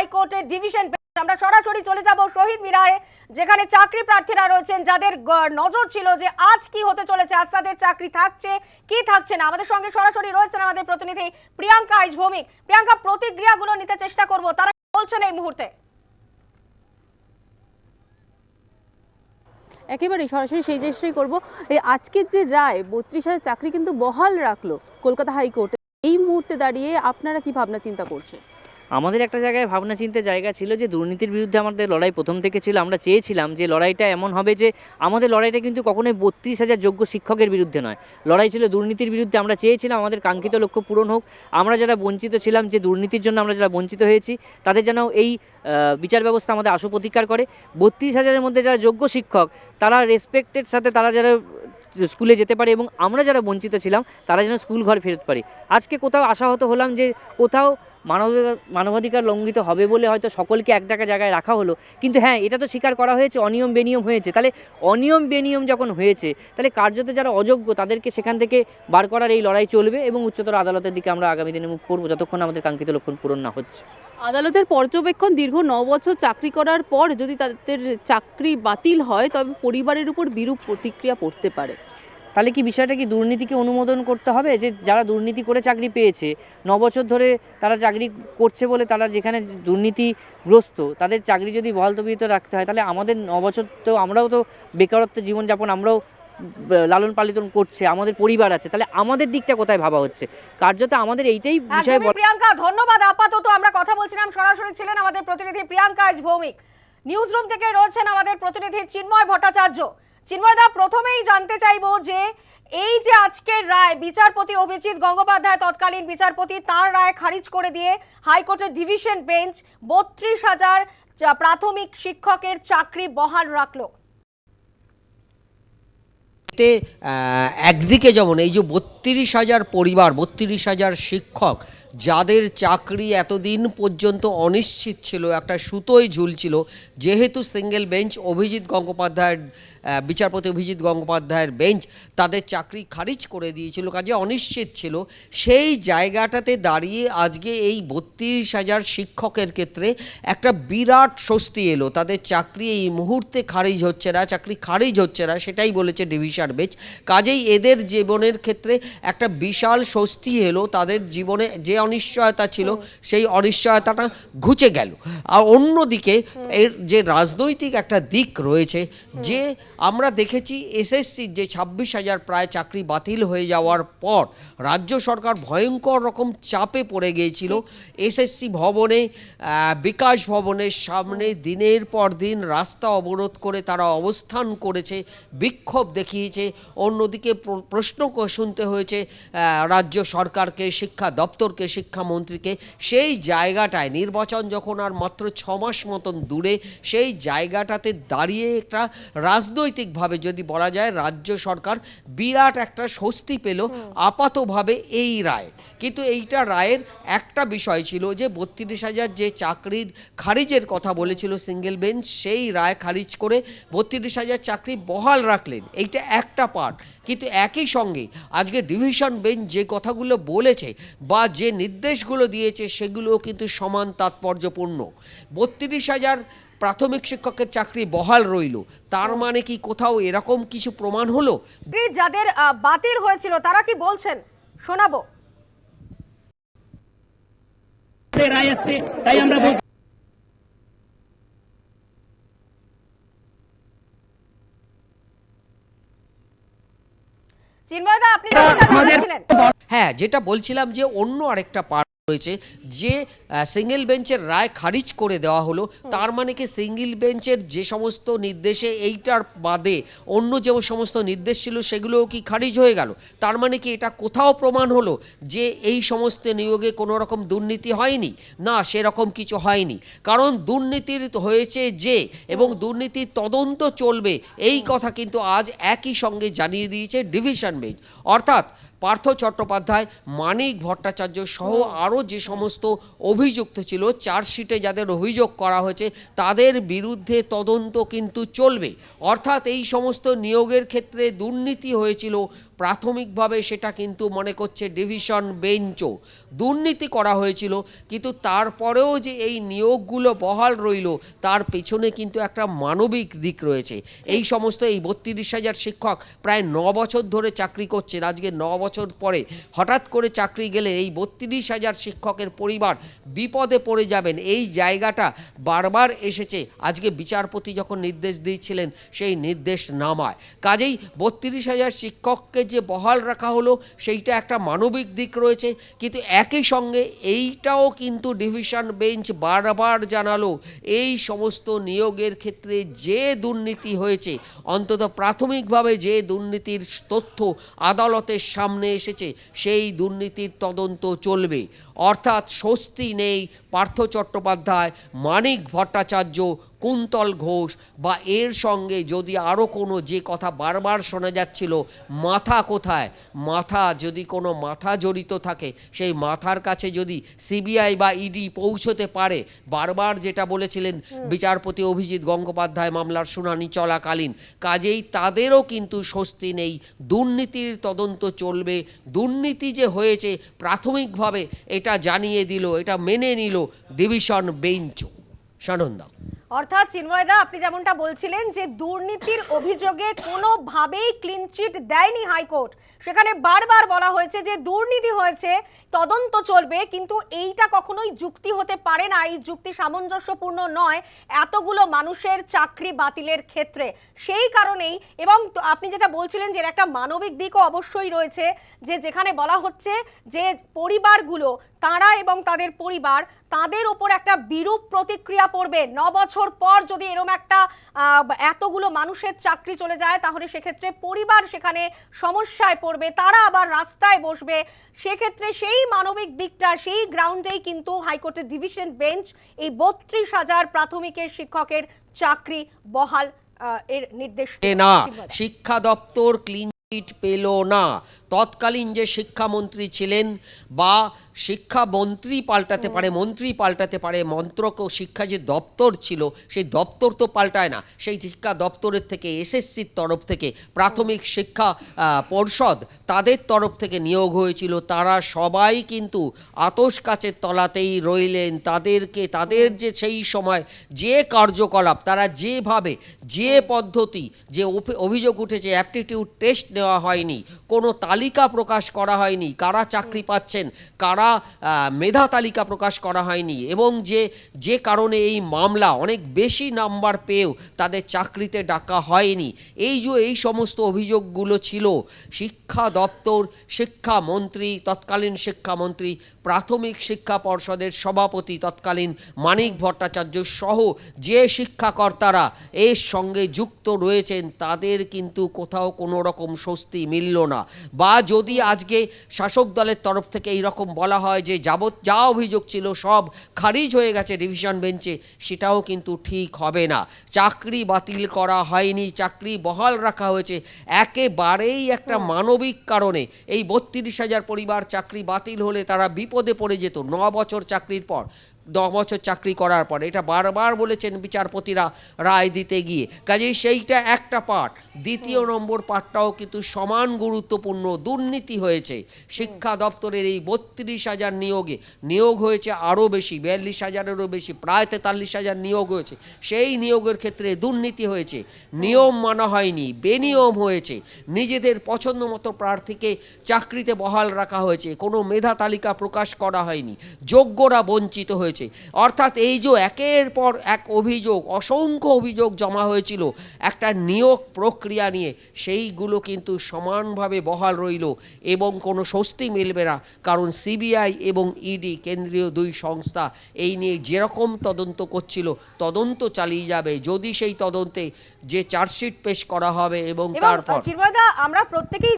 হাইকোর্টের division bench. আমরা সরাসরি চলে যাব শহীদ মিনারে, যেখানে চাকরি প্রার্থীরা রয়েছেন, যাদের নজর ছিল যে আজ কি হতে চলেছে, আজ তাদের চাকরি থাকছে কি থাকছে না। আমাদের সঙ্গে সরাসরি রয়েছেন আমাদের প্রতিনিধি প্রিয়াঙ্কা আইচ ভৌমিক। প্রিয়াঙ্কা, প্রতিক্রিয়াগুলো নিতে চেষ্টা করব, তারা বলছেন এই মুহূর্তে। একেবারে সরাসরি সেই চেষ্টাই করবো। এই আজকের যে রায় 32,000 চাকরি কিন্তু বহাল রাখলো কলকাতা হাইকোর্টে, এই মুহূর্তে দাঁড়িয়ে আপনারা কি ভাবনা চিন্তা করছেন? আমাদের একটা জায়গায় ভাবনা চিন্তার জায়গা ছিল যে দুর্নীতির বিরুদ্ধে আমাদের লড়াই প্রথম থেকে ছিল। আমরা চেয়েছিলাম যে লড়াইটা এমন হবে যে আমাদের লড়াইটা কিন্তু কখনোই 32,000 যোগ্য শিক্ষকের বিরুদ্ধে নয়, লড়াই ছিল দুর্নীতির বিরুদ্ধে। আমরা চেয়েছিলাম আমাদের কাঙ্ক্ষিত লক্ষ্য পূরণ হোক। আমরা যারা বঞ্চিত ছিলাম, যে দুর্নীতির জন্য আমরা যারা বঞ্চিত হয়েছি, তাদের যেন এই বিচার ব্যবস্থা আমাদের আশু প্রতিকার করে। 32,000-এর মধ্যে যারা যোগ্য শিক্ষক, তারা রেসপেক্টের সাথে তারা যারা স্কুলে যেতে পারে, এবং আমরা যারা বঞ্চিত ছিলাম তারা যেন স্কুল ঘর ফেরত পারি। আজকে কোথাও আশাহত হলাম যে কোথাও মানবাধিকার লঙ্ঘিত হবে বলে হয়তো সকলকে একটা জায়গায় রাখা হলো, কিন্তু হ্যাঁ, এটা তো স্বীকার করা হয়েছে অনিয়ম বেনিয়ম হয়েছে। তাহলে অনিয়ম বেনিয়ম যখন হয়েছে, তাহলে কার্যত যারা অযোগ্য তাদেরকে সেখান থেকে বার করার এই লড়াই চলবে, এবং উচ্চতর আদালতের দিকে আমরা আগামী দিনে মুখ করবো যতক্ষণ আমাদের কাঙ্ক্ষিত লক্ষ্য পূরণ না হচ্ছে। আদালতের পর্যবেক্ষণ দীর্ঘ 9 বছর চাকরি করার পর যদি তাদের চাকরি বাতিল হয়, তবে পরিবারের উপর বিরূপ প্রতিক্রিয়া পড়তে পারে। তাহলে কি বিষয়টা কি দুর্নীতিকে অনুমোদন করতে হবে? যে যারা দুর্নীতি করে চাকরি পেয়েছে, 9 বছর ধরে তারা চাকরি করছে বলে তারা যেখানে দুর্নীতিগ্রস্ত, তাদের চাকরি যদি বহালতবিহিত রাখতে হয়, তাহলে আমাদের 9 বছর তো আমরাও তো বেকারত্বের জীবনযাপন আমরাও লালন পালিত করছে, আমাদের পরিবার আছে, তাহলে আমাদের দিকটা কোথায় ভাবা হচ্ছে? কার্যত আমাদের এইটাই বিষয়। প্রিয়াঙ্কা, ধন্যবাদ। আপাতত আমরা কথা বলছিলাম, সরাসরি ছিলেন আমাদের প্রতিনিধি প্রিয়াঙ্কা আইচ ভৌমিক। নিউজ রুম থেকে রয়েছেন আমাদের প্রতিনিধি চিন্ময় ভট্টাচার্য। চিন্ময়দা, প্রথমেই জানতে চাইবো যে এই যে আজকের রায়, বিচারপতি অভিজিৎ গঙ্গোপাধ্যায় তৎকালীন বিচারপতি, তার রায় খারিজ করে দিয়ে হাইকোর্টের ডিভিশন বেঞ্চ 32,000 প্রাথমিক শিক্ষকের চাকরি বহাল রাখলো। এতে একদিকে যেমন এই যে 32,000 পরিবার, 32,000 শিক্ষক, যাদের চাকরি এতদিন পর্যন্ত অনিশ্চিত ছিল, একটা সুতোয় ঝুলছিল, যেহেতু সিঙ্গেল বেঞ্চ অভিজিৎ গঙ্গোপাধ্যায়ের বিচারপতি অভিজিৎ গঙ্গোপাধ্যায়ের বেঞ্চ তাদের চাকরি খারিজ করে দিয়েছিল, কাজে অনিশ্চিত ছিল, সেই জায়গাটাতে দাঁড়িয়ে আজকে এই 32,000 শিক্ষকের ক্ষেত্রে একটা বিরাট স্বস্তি এলো। তাদের চাকরি এই মুহূর্তে খারিজ হচ্ছে না, চাকরি খারিজ হচ্ছে না, সেটাই বলেছে ডিভিশন বেঞ্চ। কাজেই এদের জীবনের ক্ষেত্রে একটা বিশাল স্বস্তি এলো। তাদের জীবনে যে অনিশ্চয়তা ছিল, সেই অনিশ্চয়তাটা ঘুচে গেল। আর অন্যদিকে এর যে রাজনৈতিক একটা দিক রয়েছে, যে আমরা দেখেছি এসএসসির যে 26,000 প্রায় চাকরি বাতিল হয়ে যাওয়ার পর রাজ্য সরকার ভয়ঙ্কর রকম চাপে পড়ে গিয়েছিল। এসএসসি ভবনে, বিকাশ ভবনের সামনে দিনের পর দিন রাস্তা অবরোধ করে তারা অবস্থান করেছে, বিক্ষোভ দেখিয়েছে। অন্যদিকে প্রশ্ন শুনতে হয়েছে রাজ্য সরকারকে, শিক্ষা দপ্তরকে, শিক্ষামন্ত্রীকে। সেই জায়গাটায় নির্বাচন যখন আর মাত্র 6 মাস মতন দূরে, সেই জায়গাটাতে দাঁড়িয়ে একটা রাজনৈতিকভাবে যদি বলা যায়, রাজ্য সরকার বিরাট একটা স্বস্তি পেল আপাতভাবে এই রায়। কিন্তু এইটা রায়ের একটা বিষয় ছিল যে 32,000 যে চাকরির খারিজের কথা বলেছিল সিঙ্গেল বেঞ্চ, সেই রায় খারিজ করে 32,000 চাকরি বহাল রাখলেন। এইটা একটা পার্ট। কিন্তু একই সঙ্গে আজকে ডিভিশন বেঞ্চ যে কথাগুলো বলেছে বা যে নির্দেশগুলো দিয়েছে, সেগুলোও কিন্তু সমান তাৎপর্যপূর্ণ। 32,000 প্রাথমিক শিক্ষকের চাকরি বহাল রইল, তার মানে কি কোথাও এরকম কিছু প্রমাণ হলো? যাদের বাতিল হয়েছিল তারা কি বলছেন শোনাবো। তাই আমরা চিন্ময়দা, আপনি যেটা বলছিলেন, হ্যাঁ, যেটা বলছিলাম যে অন্য আরেকটা পার্ট রয়েছে, যে সিঙ্গেল বেঞ্চের রায় খারিজ করে দেওয়া হলো, তার মানে কি সিঙ্গেল বেঞ্চের যে সমস্ত নির্দেশে এইটার বাদে অন্য যে সমস্ত নির্দেশ ছিল সেগুলোও কি খারিজ হয়ে গেল? তার মানে কি এটা কোথাও প্রমাণ হলো যে এই সমস্ত নিয়োগে কোনো রকম দুর্নীতি হয়নি? না, সেরকম কিছু হয়নি। কারণ দুর্নীতির হয়েছে যে, এবং দুর্নীতির তদন্ত চলবে, এই কথা কিন্তু আজ একই সঙ্গে জানিয়ে দিয়েছে ডিভিশন বেঞ্চ। অর্থাৎ পার্থ চট্টোপাধ্যায়, মানিক ভট্টাচার্য সহ আরও যে সমস্ত অভিযুক্ত ছিল, চার্জশিটে যাদের অভিযোগ করা হয়েছে, তাদের বিরুদ্ধে তদন্ত কিন্তু চলবে। অর্থাৎ এই সমস্ত নিয়োগের ক্ষেত্রে দুর্নীতি হয়েছিল, প্রাথমিকভাবে সেটা কিন্তু মনে করছে ডিভিশন বেঞ্চও দুর্নীতি করা হয়েছিল, কিন্তু তারপরেও যে এই নিয়োগগুলো বহাল রইল তার পেছনে কিন্তু একটা মানবিক দিক রয়েছে। এই সমস্ত এই 32,000 শিক্ষক প্রায় 9 বছর ধরে চাকরি করছেন, আজকে 9 বছর পরে হঠাৎ করে চাকরি গেলে এই 32,000 শিক্ষকের পরিবার বিপদে পড়ে যাবেন। এই জায়গাটা বারবার এসেছে, আজকে বিচারপতি যখন নির্দেশ দিয়েছিলেন সেই নির্দেশ নামায়। কাজেই 32,000 শিক্ষককে যে বহাল রাখা হলো সেইটা একটা মানবিক দিক রয়েছে, কিন্তু একই সঙ্গে এইটাও কিন্তু ডিভিশন বেঞ্চ বারবার জানালো এই সমস্ত নিয়োগের ক্ষেত্রে যে দুর্নীতি হয়েছে, অন্তত প্রাথমিকভাবে যে দুর্নীতির তথ্য আদালতের সামনে এসেছে সেই দুর্নীতির তদন্ত চলবে। অর্থাৎ স্বস্তি নেই পার্থ চট্টোপাধ্যায়, মানিক ভট্টাচার্য, কুন্তল ঘোষ বা এর সঙ্গে যদি আরও কোনো যে কথা বারবার শোনা যাচ্ছিল, মাথা কোথায়, মাথা যদি কোনো মাথা জড়িত থাকে সেই মাথার কাছে যদি সিবিআই বা ইডি পৌঁছতে পারে, বারবার যেটা বলেছিলেন বিচারপতি অভিজিৎ গঙ্গোপাধ্যায় মামলার শুনানি চলাকালীন, কাজেই তাদেরও কিন্তু স্বস্তি নেই। দুর্নীতির তদন্ত চলবে, দুর্নীতি যে হয়েছে প্রাথমিকভাবে এটা জানিয়ে দিল, এটা মেনে নিল ডিভিশন বেঞ্চ। সানন্দা। অর্থাৎ চিন্ময়দা, আপনি যেমনটা বলছিলেন যে দুর্নীতির অভিযোগে কোনোভাবেই ক্লিনচিট দেয়নি হাইকোর্ট, সেখানে বারবার বলা হয়েছে যে দুর্নীতি হয়েছে, তদন্ত চলবে, কিন্তু এইটা কখনোই যুক্তি হতে পারে না, এই যুক্তি সামঞ্জস্যপূর্ণ নয় এতগুলো মানুষের চাকরি বাতিলের ক্ষেত্রে। সেই কারণেই, এবং আপনি যেটা বলছিলেন যে এর একটা মানবিক দিকও অবশ্যই রয়েছে, যে যেখানে বলা হচ্ছে যে পরিবারগুলো, তারা এবং তাদের পরিবার, তাদের ওপর একটা বিরূপ প্রতিক্রিয়া পড়বে। 9 বছর পর যদি এরকম একটা এতগুলো মানুষের চাকরি চলে যায় তাহলে সেক্ষেত্রে পরিবার সেখানে সমস্যায় পড়বে, তারা আবার রাস্তায় বসবে। সেক্ষেত্রে সেই মানবিক দিকটা, সেই গ্রাউন্ডেই কিন্তু হাইকোর্টের ডিভিশন বেঞ্চ এই 32,000 প্রাথমিকের শিক্ষকের চাকরি বহাল এর নির্দেশ না, শিক্ষা দপ্তর ক্লিন চিট পেল না। তৎকালীন যে শিক্ষামন্ত্রী ছিলেন বা শিক্ষামন্ত্রী পাল্টাতে পারে, মন্ত্রী পাল্টাতে পারে, মন্ত্রক ও শিক্ষা যে দপ্তর ছিল সেই দপ্তর তো পাল্টায় না। সেই শিক্ষা দপ্তরের থেকে এসএসসির তরফ থেকে প্রাথমিক শিক্ষা পর্ষদ তাদের তরফ থেকে নিয়োগ হয়েছিল, তারা সবাই কিন্তু আতশ কাচের তলাতেই রইলেন। তাদের যে সেই সময় যে কার্যকলাপ, তারা যেভাবে যে পদ্ধতি, যে অভিযোগ উঠেছে অ্যাপটিটিউড টেস্ট নেওয়া হয়নি, কোনো তালিকা প্রকাশ করা হয়নি, কারা চাকরি পাচ্ছেন, কারা মেধা তালিকা প্রকাশ করা হয়নি, এবং যে কারণে এই মামলা অনেক বেশি নাম্বার পেয়েও তাদের চাকরিতে ডাকা হয়নি, এই সমস্ত অভিযোগগুলো ছিল। শিক্ষা দপ্তর, শিক্ষামন্ত্রী, তৎকালীন শিক্ষামন্ত্রী, প্রাথমিক শিক্ষা পর্ষদের সভাপতি তৎকালীন মানিক ভট্টাচার্য সহ যে শিক্ষাকর্তারা এর সঙ্গে যুক্ত রয়েছেন তাদের কিন্তু কোথাও কোনো রকম স্বস্তি মিলল না। বা যদি আজকে শাসক দলের তরফ থেকে এইরকম বলা হয় যে যা অভিযোগ ছিল সব খারিজ হয়ে গেছে ডিভিশন বেঞ্চে, সেটাও কিন্তু ঠিক হবে না। চাকরি বাতিল করা হয়নি, চাকরি বহাল রাখা হয়েছে একেবারেই একটা মানবিক কারণে। এই 32,000 পরিবার চাকরি বাতিল হলে তারা বিপদে পড়ে যেত 9 বছর চাকরির পর, 10 বছর চাকরি করার পর। এটা বারবার বলেছেন বিচারপতিরা রায় দিতে গিয়ে। কাজেই সেইটা একটা পার্ট। দ্বিতীয় নম্বর পার্টটাও কিন্তু সমান গুরুত্বপূর্ণ। দুর্নীতি হয়েছে শিক্ষা দপ্তরের এই 32,000 নিয়োগ হয়েছে আরও বেশি, 42,000-এরও বেশি, প্রায় 43,000 নিয়োগ হয়েছে। সেই নিয়োগের ক্ষেত্রে দুর্নীতি হয়েছে, নিয়ম মানা হয়নি, বেনিয়ম হয়েছে, নিজেদের পছন্দ মতো প্রার্থীকে চাকরিতে বহাল রাখা হয়েছে, কোনো মেধা তালিকা প্রকাশ করা হয়নি, যোগ্যরা বঞ্চিত হয়েছে। অর্থাৎ এই যে একের পর এক অভিযোগ, অসংখ্য অভিযোগ জমা হয়েছিল একটা নিয়োগ প্রক্রিয়া নিয়ে, সেইগুলো কিন্তু সমানভাবে বহাল রইল এবং কোনো স্বস্তি মিলবে না। কারণ সিবিআই এবং ইডি, কেন্দ্রীয় দুই সংস্থা, এই নিয়ে যেরকম তদন্ত করছিল তদন্ত চালিয়ে যাবে। যদি সেই তদন্তে যে চার্জশিট পেশ করা হবে এবং তারপর চিন্ময়দা, আমরা প্রত্যেকেই